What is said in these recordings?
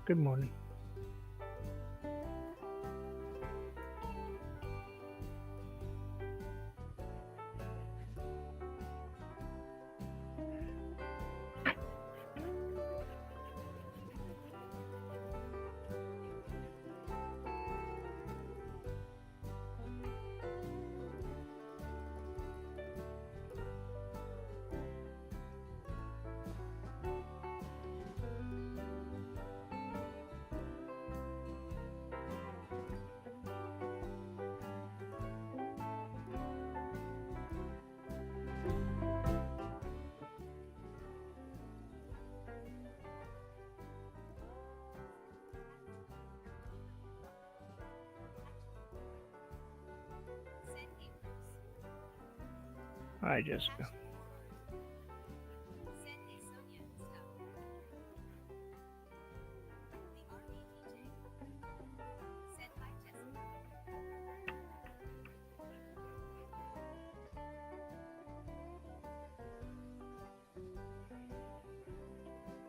Good morning. Hi, Jessica.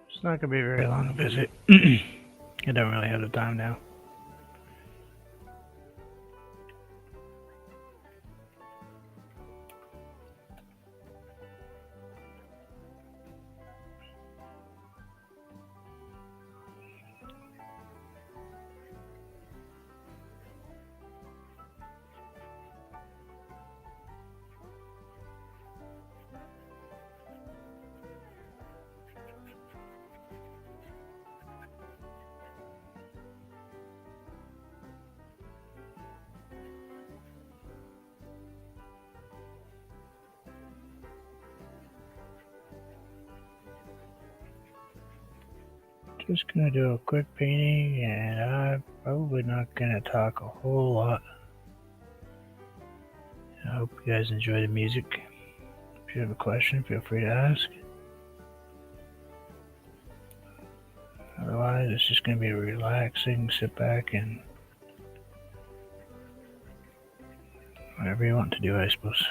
It's not gonna be a very long visit. I don't really have the time now. Just gonna do a quick painting, and I'm probably not gonna talk a whole lot. I hope you guys enjoy the music. If you have a question, feel free to ask. Otherwise, it's just gonna be relaxing. Sit back and whatever you want to do, I suppose.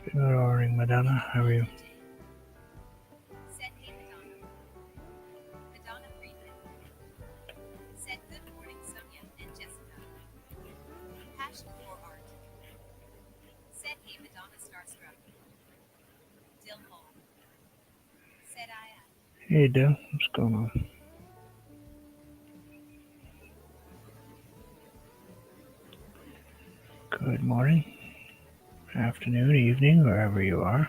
Good morning, Madonna. How are you? Hey, Dale. What's going on? Good morning, afternoon, evening, wherever you are.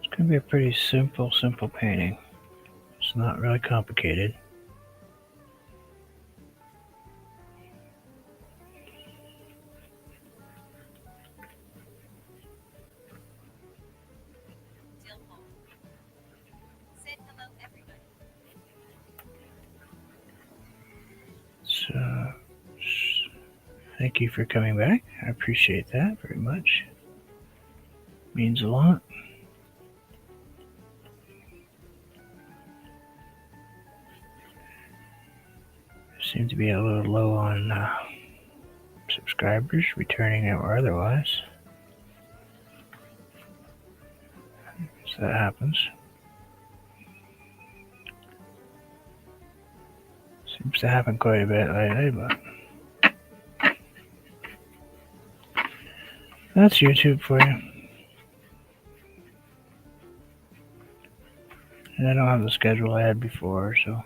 It's gonna be a pretty simple painting. It's not really complicated. So, thank you for coming back. I appreciate that very much. Means a lot. Seem to be a little low on subscribers, returning or otherwise. So that happens. Seems to happen quite a bit lately, but that's YouTube for you. And I don't have the schedule I had before, so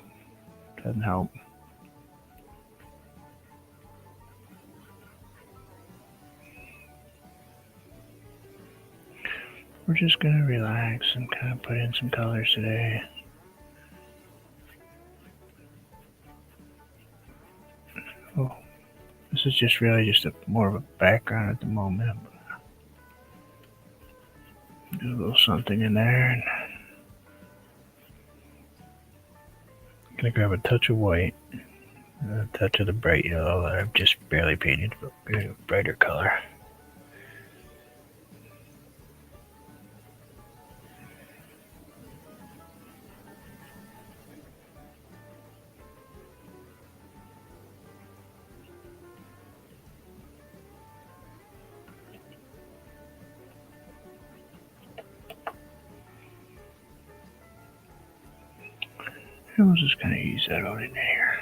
it doesn't help. We're just gonna relax and kind of put in some colors today. Oh, this is just really just more of a background at the moment. Do a little something in there and gonna grab a touch of white, a touch of the bright yellow that I've just barely painted, but a brighter color. And we'll just kind of use that on in here.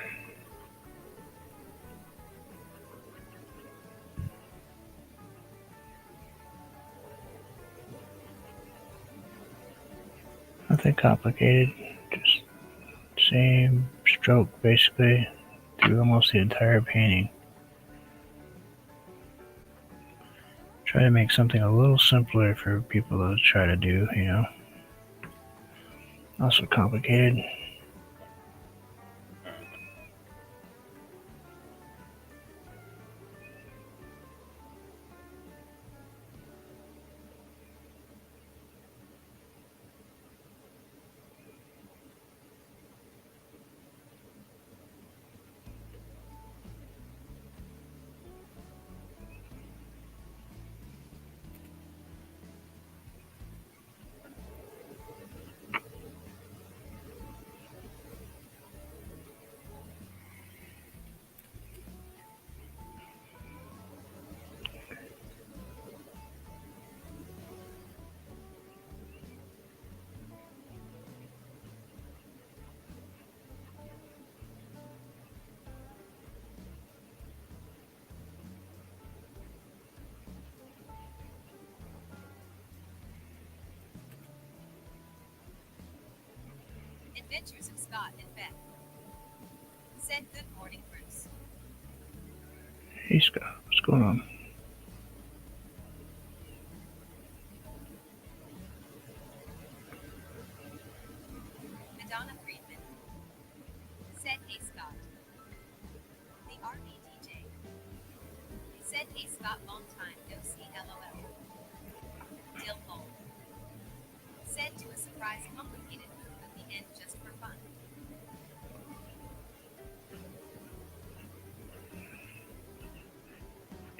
Nothing complicated, just same stroke basically through almost the entire painting. Try to make something a little simpler for people to try to do, you know. Not so complicated. Adventures of Scott and Beth. Said good morning, Bruce. Hey Scott, what's going on? Madonna Friedman. Said hey Scott. The Army DJ. Said hey Scott, long time no see, LOL. Dill Hole. Said to a surprise complicated move at the end just for fun.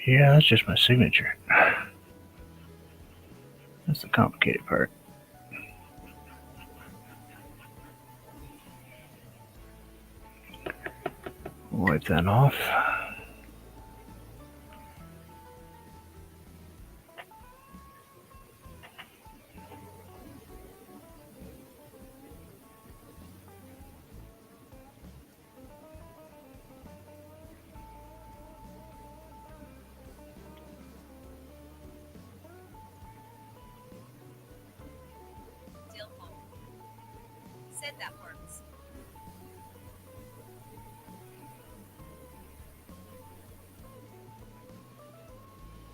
Yeah, that's just my signature. That's the complicated part. Wipe that off. Dill Hole. Said that works.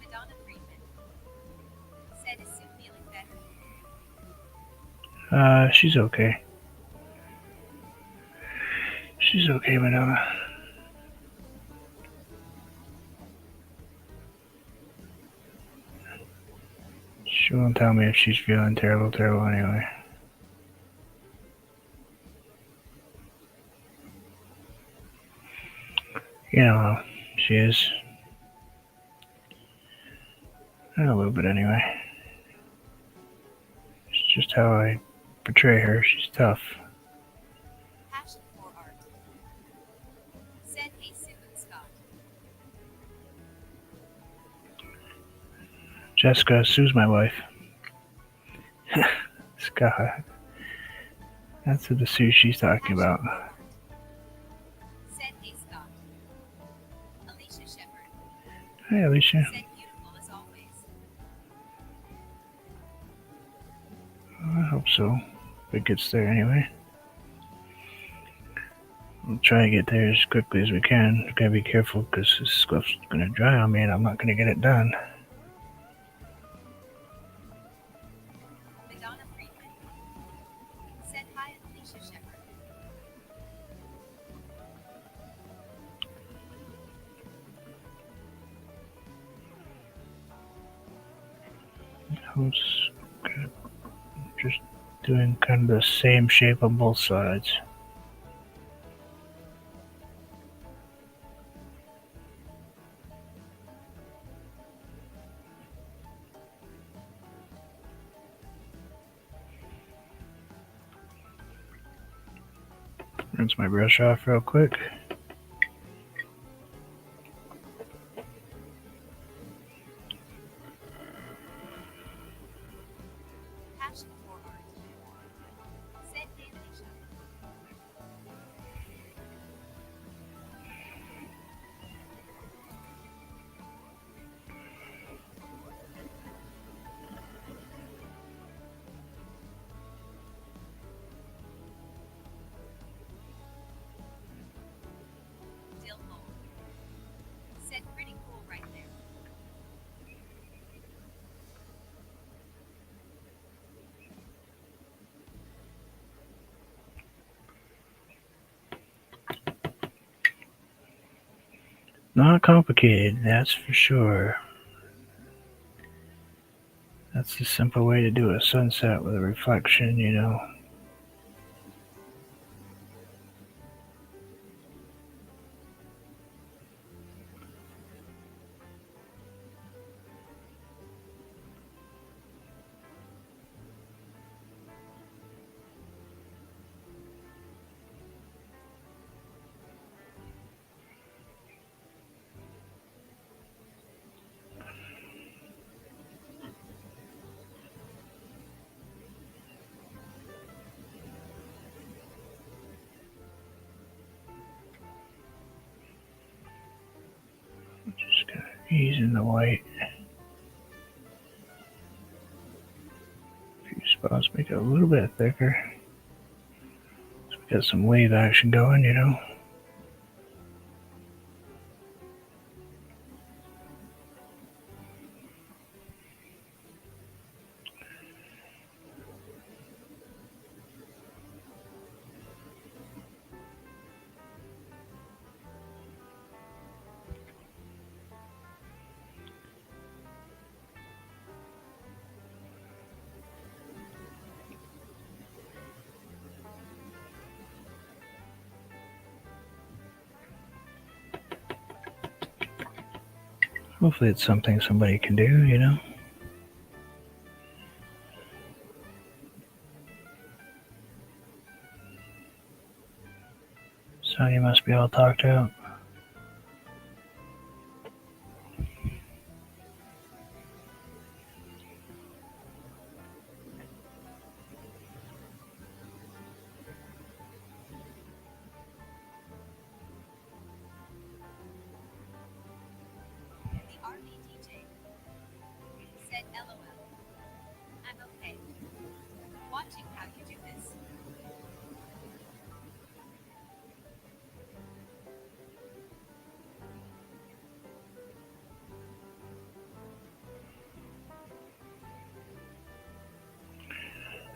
Madonna Friedman. Said is Sue feeling better? She's okay. She's okay, Madonna. She won't tell me if she's feeling terrible anyway. You know how she is. A little bit anyway. It's just how I portray her. She's tough. Passion for art. Said hey Sue and Scott. Jessica, Sue's my wife. Scott. That's the Sue she's talking about. Said hey Scott. Alicia Shepherd. Hey, Alicia. Said beautiful as always. I hope so. If it gets there anyway. We'll try to get there as quickly as we can. We've got to be careful because this stuff's going to dry on me and I'm not going to get it done. Madonna Friedman. Said hi, Alicia Shepherd. Just doing kind of the same shape on both sides. Rinse my brush off real quick. Passion for art. Said Danisha. Dill hole. Said pretty cool right there. Not complicated, that's for sure. That's the simple way to do a sunset with a reflection, you know. Just gonna ease in the white. A few spots, make it a little bit thicker. So we got some wave action going, you know. Hopefully it's something somebody can do, you know. So you must be all talked out. The RV DJ. Said LOL. I'm okay. Watching how you do this.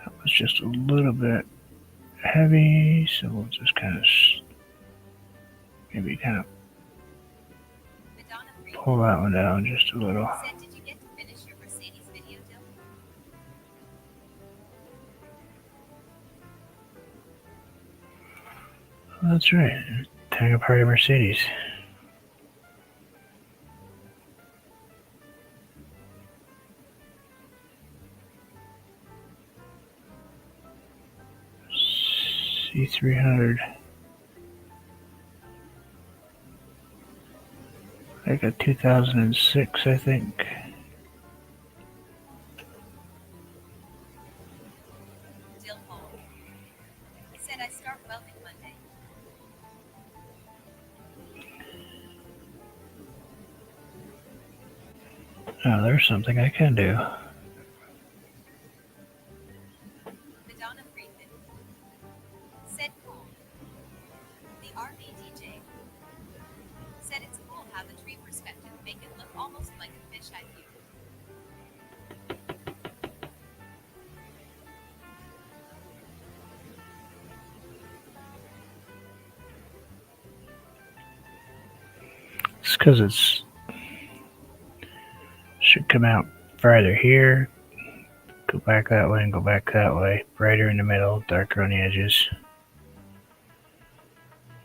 That was just a little bit heavy, so we'll just kind of maybe kind of Madonna Free. pull that one down just a little. Said, did you get to finish your Mercedes video, Dill? That's right. Tearing apart a Mercedes. C300. Like a 2006, I think. Dill hole. Said I start welding Monday. Oh, there's something I can do. Madonna Freethin. Said cool. The RV DJ. Said it's cool how the tree perspective make it look almost like a fisheye view. It's because it's should come out farther here, go back that way and go back that way, brighter in the middle, darker on the edges.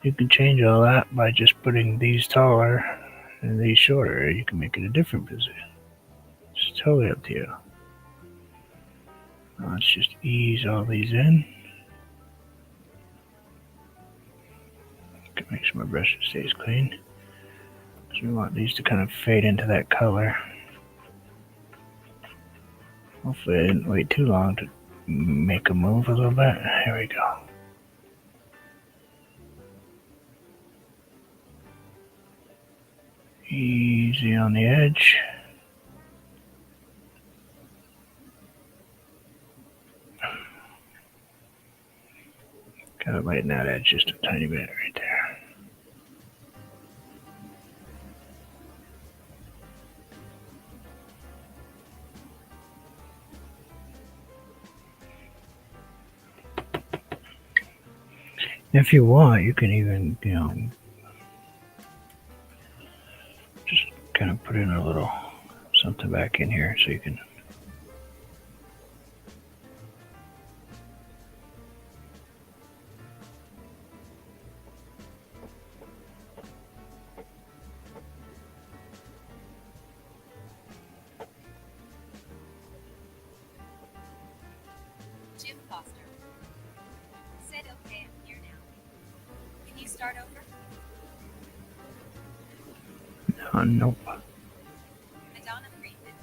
You can change all that by just putting these taller and these shorter. You can make it a different position. It's totally up to you. Now let's just ease all these in. Make sure my brush stays clean. So we want these to kind of fade into that color. Hopefully I didn't wait too long to make them move a little bit. Here we go. Easy on the edge. Gotta lighten that edge just a tiny bit right there. If you want, you can even, just kind of put in a little something back in here so you can. Jim Foster. Said okay, I'm here now. Can you start over? Nope. Madonna Friedman.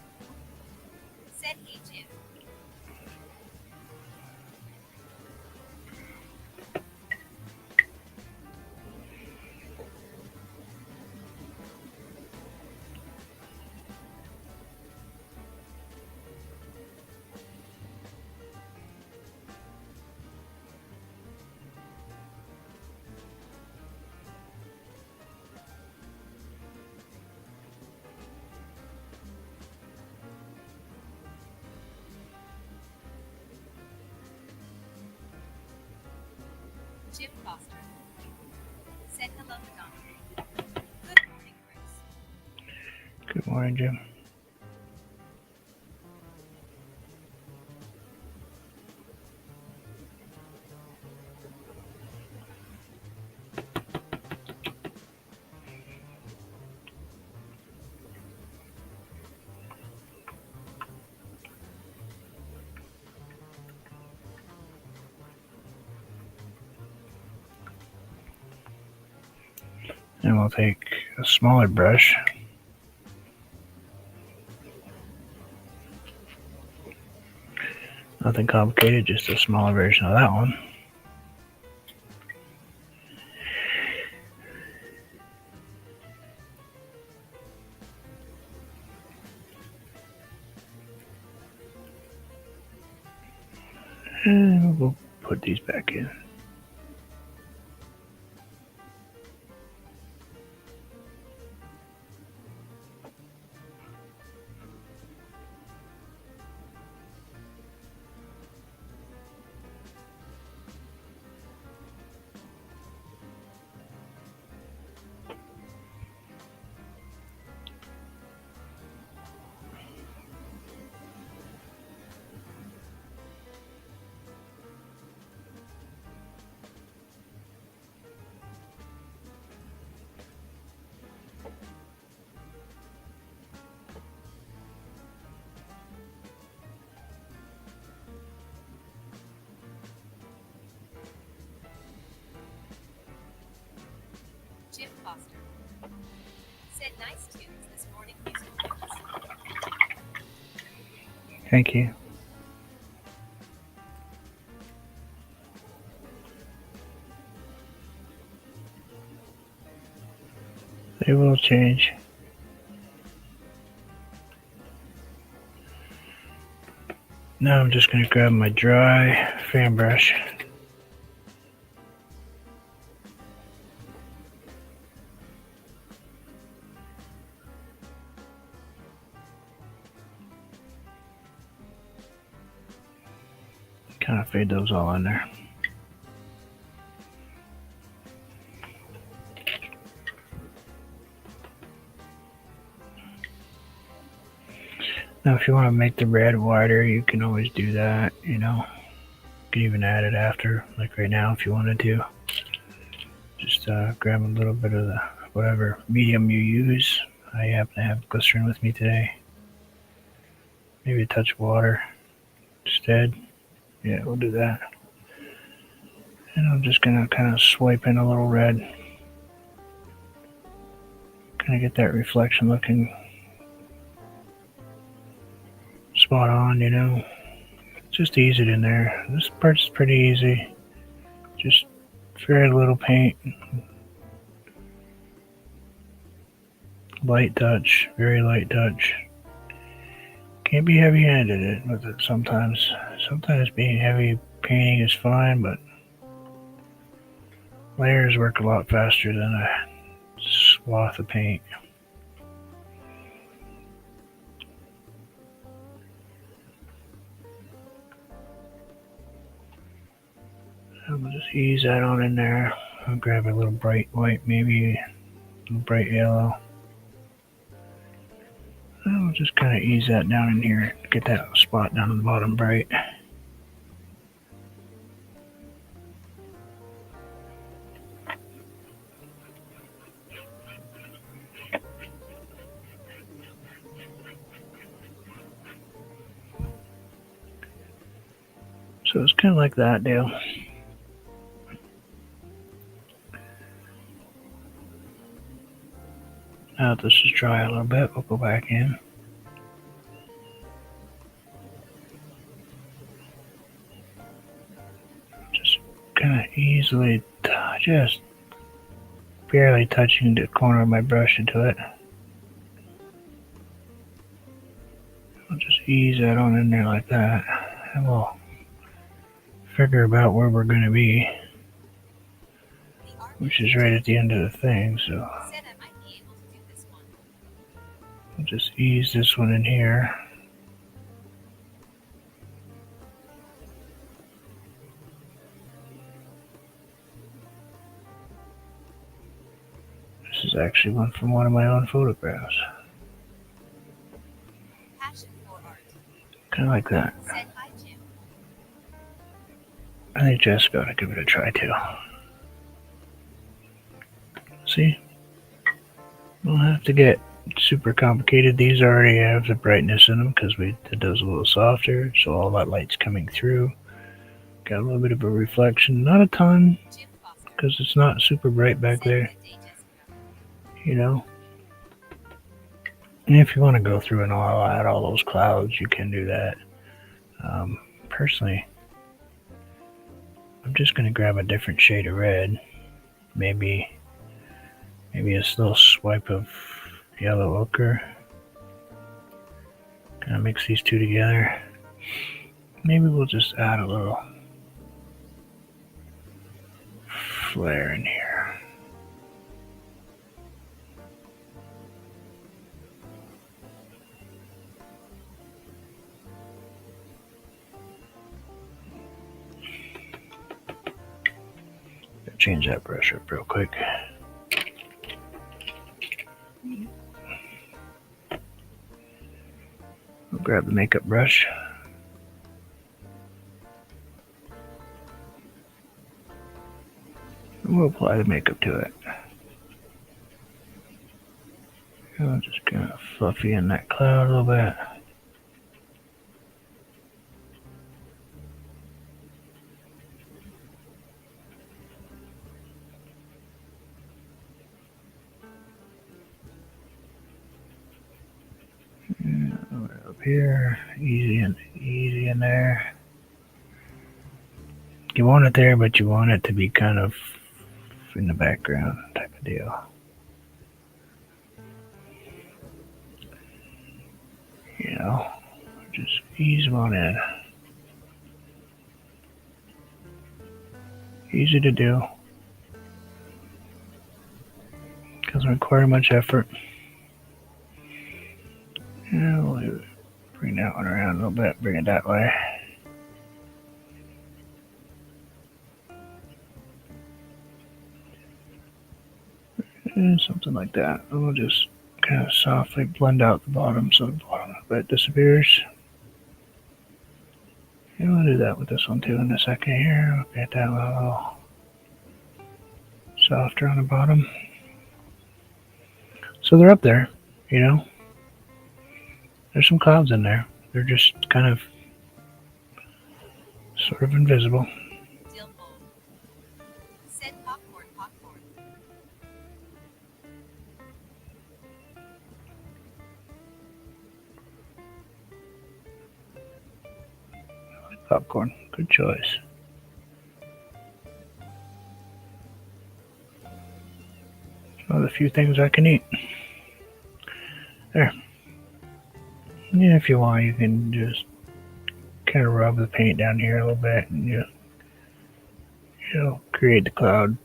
Said hey Jim. Jim Foster. Said hello, Madonna. Good morning, Chris. Good morning, Jim. And we'll take a smaller brush. Nothing complicated, just a smaller version of that one. And we'll put these back in. Jim Foster. Said nice tunes this morning, music tunes. Thank you. They will change. Now I'm just going to grab my dry fan brush. Kind of fade those all in there. Now if you want to make the red wider, you can always do that, You can even add it after, like right now if you wanted to. Just grab a little bit of the whatever medium you use. I happen to have glycerin with me today. Maybe a touch of water instead. Yeah, we'll do that. And I'm just going to kind of swipe in a little red Kind of get that reflection looking spot on, you know. Just ease it in there. This part's pretty easy. Just very little paint. Light touch, very light touch. Can't be heavy-handed with it sometimes. Sometimes being heavy painting is fine, but layers work a lot faster than a swath of paint. I'm gonna just ease that on in there. I'll grab a little bright white, maybe a little bright yellow. I'll just kind of ease that down in here. Get that spot down on the bottom bright. So it's kind of like that deal. Now that this is dry a little bit, we'll go back in. Just kind of easily, just barely touching the corner of my brush into it. I'll just ease that on in there like that, and we'll figure about where we're going to be, which is right at the end of the thing. So I'll just ease this one in here. This is actually one from one of my own photographs. Kind of like that. I think Jessica ought to give it a try too. See? Don't have to get super complicated. These already have the brightness in them because we did those a little softer, so all that light's coming through. Got a little bit of a reflection, not a ton, because it's not super bright back there, you know. And if you want to go through and all add all those clouds, you can do that. Personally, I'm just going to grab a different shade of red, maybe a little swipe of yellow ochre. Kind of mix these two together. Maybe we'll just add a little flare in here. Change that brush up real quick. I'll grab the makeup brush. And we'll apply the makeup to it. I'll just kind of fluffy in that cloud a little bit. Up here, easy in there. You want it there, but you want it to be kind of in the background type of deal. You know, just ease them on in. Easy to do. Doesn't require much effort. Yeah, we'll bring that one around a little bit, bring it that way. And something like that. And we'll just kind of softly blend out the bottom so the bottom of it disappears. And we'll do that with this one too in a second here. We'll get that one a little softer on the bottom. So they're up there, you know. There's some clouds in there. They're just kind of sort of invisible. popcorn. Good choice. One of the few things I can eat. There. Yeah, if you want, you can just kind of rub the paint down here a little bit, and create the cloud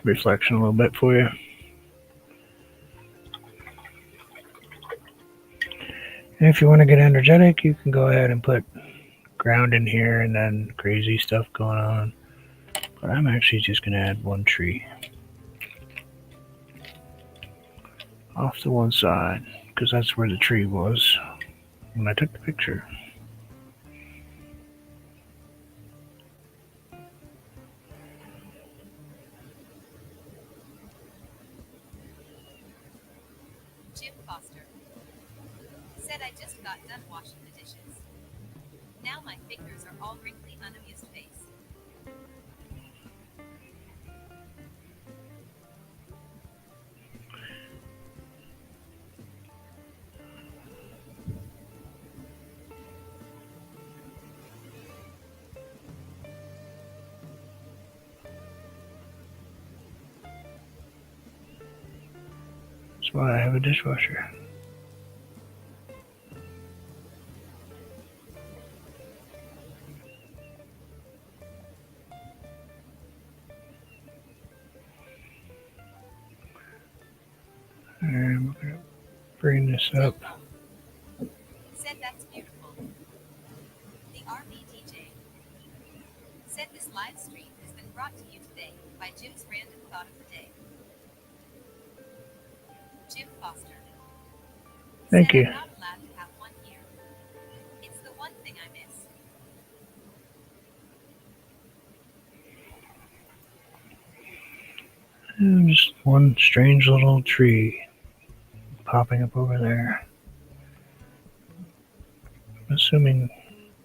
reflection a little bit for you. And if you want to get energetic, you can go ahead and put ground in here and then crazy stuff going on. But I'm actually just going to add one tree off to one side, because that's where the tree was when I took the picture. Jim Foster said, I just got done washing the dishes. Now my fingers are all wrinkly, unamused face. That's why I have a dishwasher. And we're going to bring this up. Said that's beautiful. The RV DJ said this live stream has been brought to you today by Jim's random thought of the day. Jim Foster. Thank said, you. I'm not allowed to have one here. It's the one thing I miss. And just one strange little tree popping up over there. I'm assuming,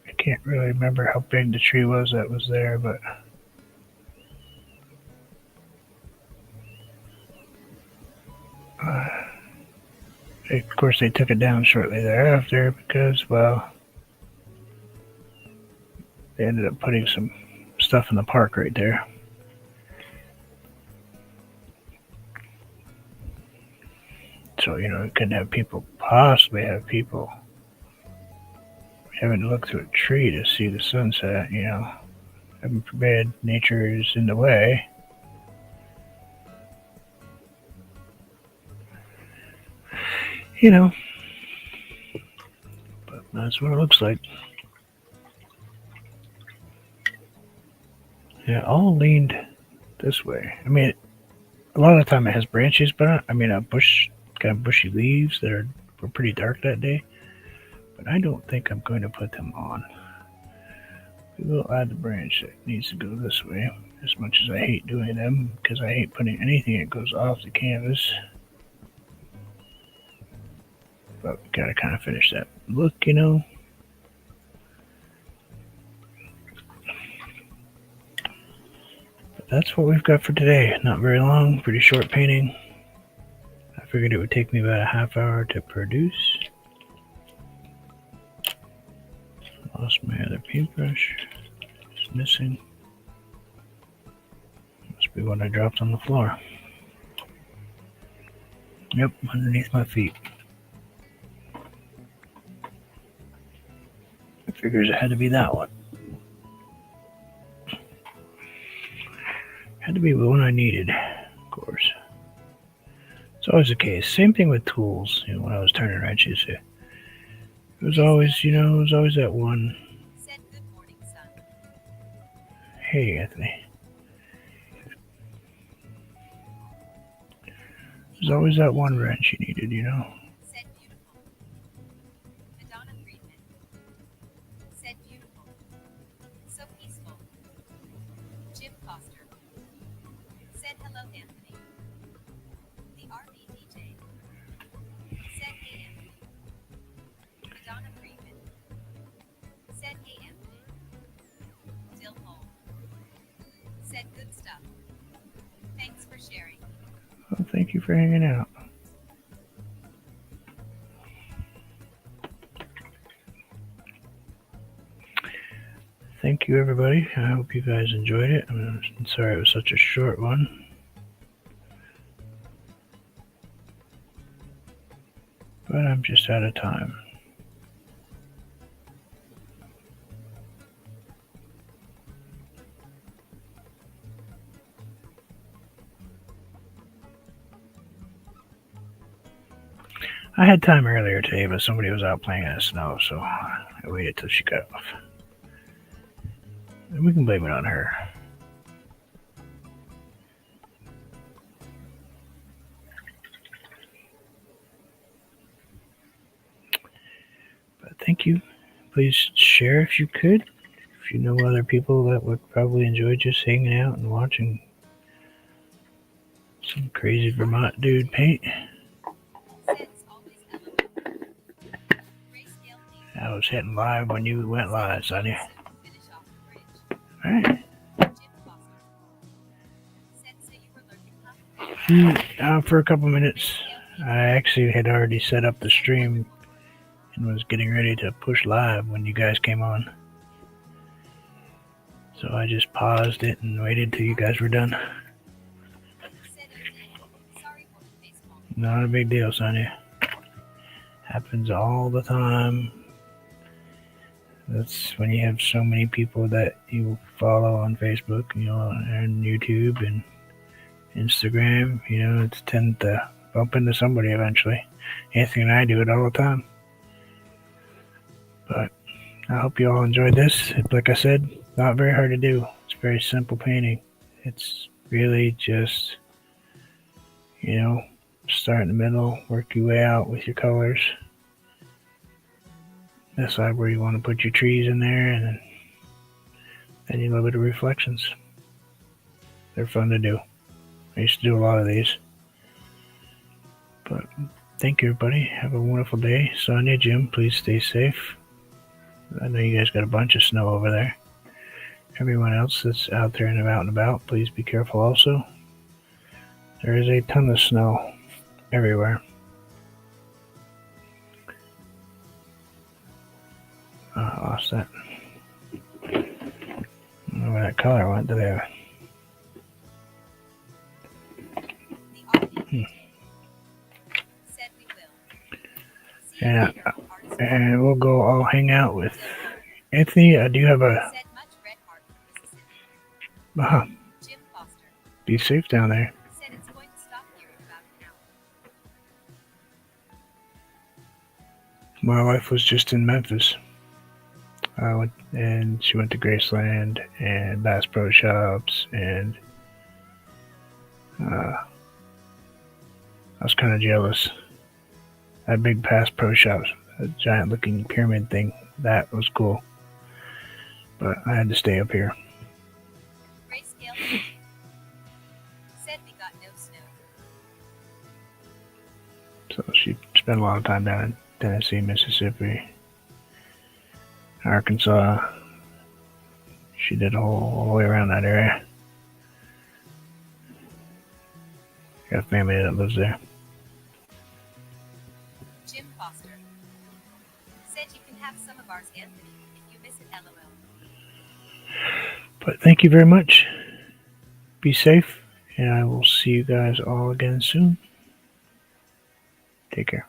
I can't really remember how big the tree was that was there, but of course they took it down shortly thereafter because, well, they ended up putting some stuff in the park right there. So, it couldn't possibly have people having to look through a tree to see the sunset, Heaven forbid nature is in the way. But that's what it looks like. Yeah, all leaned this way. I mean, a lot of the time it has branches, but a bush, kind of bushy leaves that were pretty dark that day. But I don't think I'm going to put them on. We will add the branch that needs to go this way, as much as I hate doing them, because I hate putting anything that goes off the canvas. But we gotta kind of finish that look, But that's what we've got for today. Not very long, pretty short painting. I figured it would take me about a half hour to produce. Lost my other paintbrush. It's missing. Must be what I dropped on the floor. Yep, underneath my feet. I figures it had to be that one. Had to be the one I needed, of course. It's always the case. Same thing with tools. When I was turning wrenches, it was always, that one. Said good morning, son. Hey, Anthony. There's always that one wrench you needed, Said beautiful. Madonna Friedman. Said beautiful. So peaceful. Jim Foster. Said hello, Anthony. The RV DJ. Said hey, Anthony. Madonna Friedman. Said hey, Anthony. Dill Hole. Said good stuff. Thanks for sharing. Well, thank you for hanging out. you, everybody. I hope you guys enjoyed it. I'm sorry it was such a short one. But I'm just out of time. I had time earlier today, but somebody was out playing in the snow, so I waited till she got off. And we can blame it on her. But thank you. Please share if you could. If you know other people that would probably enjoy just hanging out and watching some crazy Vermont dude paint. I was hitting live when you went live, Sonny. Alright. For a couple minutes. I actually had already set up the stream and was getting ready to push live when you guys came on. So I just paused it and waited till you guys were done. Not a big deal, Sonny. Happens all the time. That's when you have so many people that you follow on Facebook, and YouTube and Instagram, it's tend to bump into somebody eventually. Anthony and I do it all the time. But I hope you all enjoyed this. Like I said, not very hard to do. It's very simple painting. It's really just, start in the middle, work your way out with your colors. Decide where you want to put your trees in there, and then a little bit of reflections. They're fun to do. I used to do a lot of these. But thank you, everybody. Have a wonderful day. Sonia, Jim, please stay safe. I know you guys got a bunch of snow over there. Everyone else that's out there and about, please be careful also. There is a ton of snow everywhere. I lost that. I don't know where that color went. Did I? And we'll go all hang out with Anthony. Do you have a... Be safe down there. My wife was just in Memphis. And she went to Graceland and Bass Pro Shops, and I was kind of jealous. That big Bass Pro Shops, a giant looking pyramid thing, that was cool. But I had to stay up here. Said we got no snow. So she spent a lot of time down in Tennessee, Mississippi, Arkansas. She did all the way around that area. Got family that lives there. Jim Foster said you can have some of ours, Anthony, if you miss it, LOL. But thank you very much. Be safe, and I will see you guys all again soon. Take care.